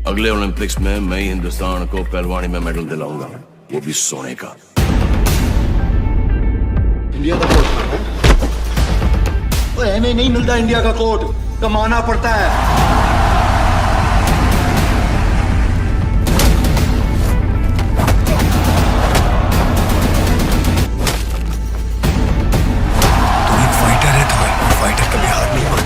अगले ओलंपिक्स में मैं हिंदुस्तान को पहलवानी में मेडल दिलाऊंगा, वो भी सोने का। इंडिया का कोट ऐਵੇਂ नहीं मिलता, इंडिया का कोट कमाना पड़ता है।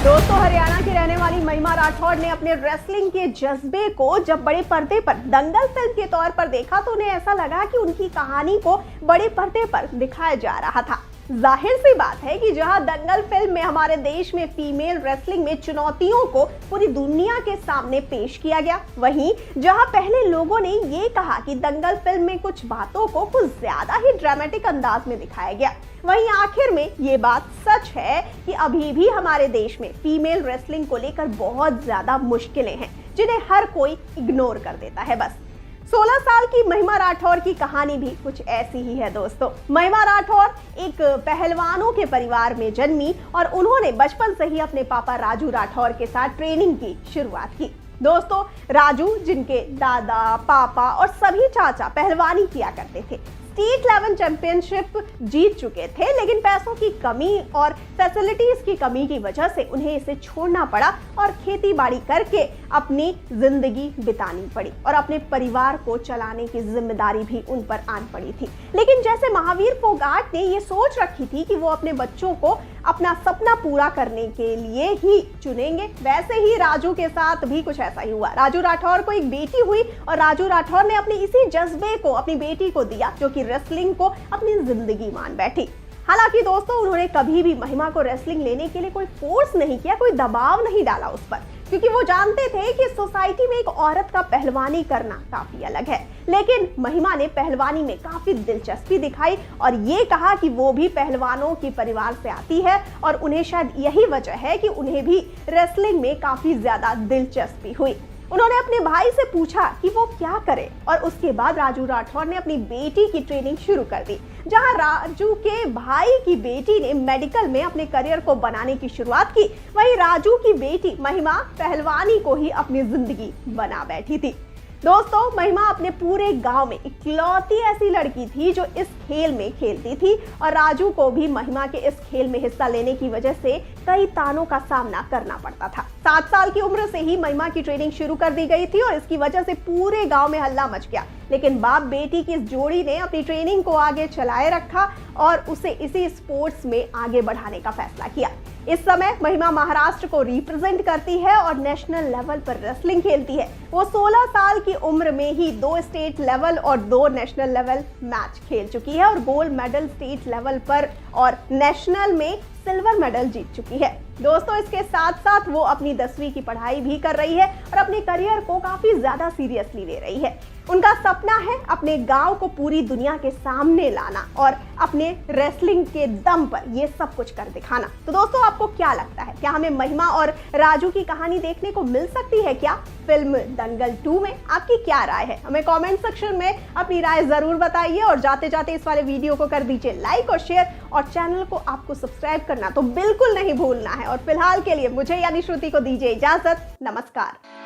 दोस्तों, हरियाणा की रहने वाली महिमा राठौड़ ने अपने रेसलिंग के जज्बे को जब बड़े पर्दे पर दंगल फिल्म के तौर पर देखा तो उन्हें ऐसा लगा कि उनकी कहानी को बड़े पर्दे पर दिखाया जा रहा था। जाहिर सी बात है कि जहां दंगल फिल्म में हमारे देश में फीमेल रेसलिंग में चुनौतियों को पूरी दुनिया के सामने पेश किया गया, वहीं जहां पहले लोगों ने ये कहा कि दंगल फिल्म में कुछ बातों को कुछ ज्यादा ही ड्रामेटिक अंदाज में दिखाया गया, वहीं आखिर में ये बात सच है कि अभी भी हमारे देश में फीमेल रेसलिंग को लेकर बहुत ज्यादा मुश्किलें हैं जिन्हें हर कोई इग्नोर कर देता है। बस 16 साल की महिमा राठौड़ की कहानी भी कुछ ऐसी ही है। दोस्तों, महिमा राठौड़ एक पहलवानों के परिवार में जन्मी और उन्होंने बचपन से ही अपने पापा राजू राठौड़ के साथ ट्रेनिंग की शुरुआत की। दोस्तों, राजू जिनके दादा, पापा और सभी चाचा पहलवानी किया करते थे, स्टेट लेवल चैंपियनशिप जीत चुके थे, लेकिन पैसों की कमी और फैसिलिटीज की कमी की वजह से उन्हें इसे छोड़ना पड़ा और खेती बाड़ी करके अपनी जिंदगी बितानी पड़ी और अपने परिवार को चलाने की जिम्मेदारी भी उन पर आन पड़ी थी। लेकिन जैसे महावीर फोगाट ने ये सोच रखी थी कि वो अपने बच्चों को अपना सपना पूरा करने के लिए ही चुनेंगे, वैसे ही राजू के साथ भी कुछ ऐसा ही हुआ। राजू राठौड़ को एक बेटी हुई और राजू राठौड़ ने अपने इसी जज्बे को अपनी बेटी को दिया, जो कि रेसलिंग को अपनी जिंदगी मान बैठी। हालांकि दोस्तों, उन्होंने कभी भी महिमा को रेसलिंग लेने के लिए कोई फोर्स नहीं किया, कोई दबाव नहीं डाला उस पर, क्योंकि वो जानते थे कि सोसाइटी में एक औरत का पहलवानी करना काफी अलग है। लेकिन महिमा ने पहलवानी में काफी दिलचस्पी दिखाई और ये कहा कि वो भी पहलवानों के परिवार से आती है और उन्हें शायद यही वजह है कि उन्हें भी रेसलिंग में काफी ज्यादा दिलचस्पी हुई। उन्होंने अपने भाई से पूछा कि वो क्या करे और उसके बाद राजू राठौड़ ने अपनी बेटी की ट्रेनिंग शुरू कर दी। जहां राजू के भाई की बेटी ने मेडिकल में अपने करियर को बनाने की शुरुआत की, वहीं राजू की बेटी महिमा पहलवानी को ही अपनी जिंदगी बना बैठी थी। दोस्तों, महिमा अपने पूरे गांव में इकलौती ऐसी लड़की थी जो इस खेल में खेलती थी और राजू को भी महिमा के इस खेल में हिस्सा लेने की वजह से कई तानों का सामना करना पड़ता था। 7 साल की उम्र से ही महिमा की ट्रेनिंग शुरू कर दी गई थी और इसकी वजह से पूरे गांव में हल्ला मच गया। लेकिन बाप बेटी की इस जोड़ी ने अपनी ट्रेनिंग को आगे चलाए रखा और उसे इसी स्पोर्ट्स में आगे बढ़ाने का फैसला किया। इस समय महिमा महाराष्ट्र को रिप्रेजेंट करती है और नेशनल लेवल पर रेसलिंग खेलती है। वो 16 साल की उम्र में ही 2 स्टेट लेवल और 2 नेशनल लेवल मैच खेल चुकी है और गोल्ड मेडल स्टेट लेवल पर और नेशनल में सिल्वर मेडल जीत चुकी है। दोस्तों, इसके साथ साथ वो अपनी 10वीं की पढ़ाई भी कर रही है और अपने करियर को काफी ज्यादा सीरियसली ले रही है। उनका सपना है अपने गांव को पूरी दुनिया के सामने लाना और अपने रेसलिंग के दम पर ये सब कुछ कर दिखाना। तो दोस्तों, आपको क्या लगता है, क्या हमें महिमा और राजू की कहानी देखने को मिल सकती है क्या फिल्म दंगल 2 में? आपकी क्या राय है? हमें कमेंट सेक्शन में अपनी राय जरूर बताइए और जाते जाते इस वाले वीडियो को कर दीजिए लाइक और शेयर और चैनल को आपको सब्सक्राइब करना तो बिल्कुल नहीं भूलना है। और फिलहाल के लिए मुझे यानी श्रुति को दीजिए इजाजत। नमस्कार।